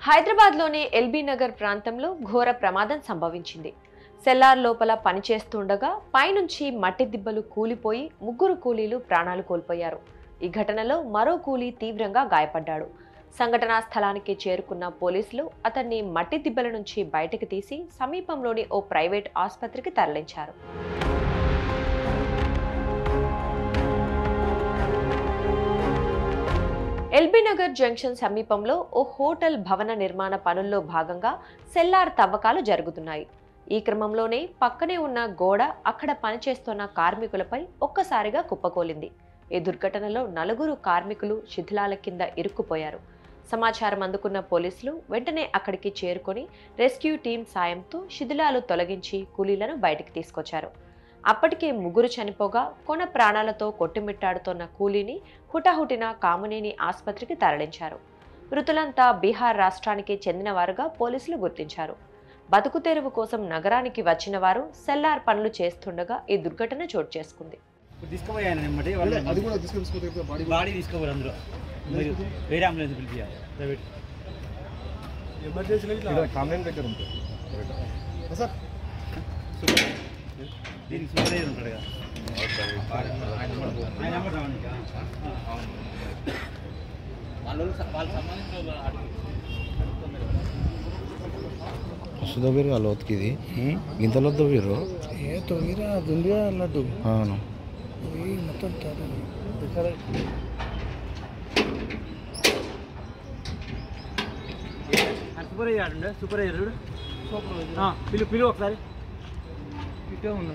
హైదరాబాద్లోని ఎల్బీ నగర్ ప్రాంతంలో ఘోర ప్రమాదం సంభవించింది. సెల్లార్ లోపల పనిచేస్తుండగా పైనుంచి మట్టి దిబ్బలు కూలిపోయి 3 కూలీలు ప్రాణాలు కోల్పోయారు. ఈ ఘటనలో మరో కూలీ తీవ్రంగా గాయపడ్డాడు. సంఘటనా స్థలానికి చేరుకున్న పోలీసులు అతన్ని మట్టి దిబ్బల నుంచి బయటకు తీసి సమీపంలోని ఓ ప్రైవేట్ ఆసుపత్రికి తరలించారు. ఎల్బీ నగర్ జంక్షన్ సమీపంలో ఓ హోటల్ భవన నిర్మాణ పనుల్లో భాగంగా సెల్లార్ తవ్వకాలు జరుగుతున్నాయి. ఈ క్రమంలోనే పక్కనే ఉన్న గోడ అక్కడ పనిచేస్తున్న కార్మికులపై ఒక్కసారిగా కుప్పకూలింది. ఈ దుర్ఘటనలో 4 కార్మికులు శిథిలాల కింద ఇరుక్కుపోయారు. సమాచారం అందుకున్న పోలీసులు వెంటనే అక్కడికి చేరుకొని రెస్క్యూ టీం సాయంతో శిథిలాలు తొలగించి కూలీలను బయటికి తీసుకొచ్చారు. అప్పటికే 3 చనిపోగా కొన ప్రాణాలతో కొట్టుమిట్టాడుతోన్న కూలీని హుటాహుటిన కామినేని ఆసుపత్రికి తరలించారు. మృతులంతా బీహార్ రాష్ట్రానికి చెందినవారుగా పోలీసులు గుర్తించారు. బతుకు తెరువు కోసం నగరానికి వచ్చిన వారు సెల్లార్ పనులు చేస్తుండగా ఈ దుర్ఘటన చోటు చేసుకుంది. సుధీర్ వాళ్ళు ఉతికిది గింతలో తవ్విర్రు తవ్విరా దుండిగా అన్నట్టు అవును మొత్తం సూపర్ అయ్యాడు సూపర్ అయ్యాడు పిలువు ఒకసారి ఇటే ఉన్నా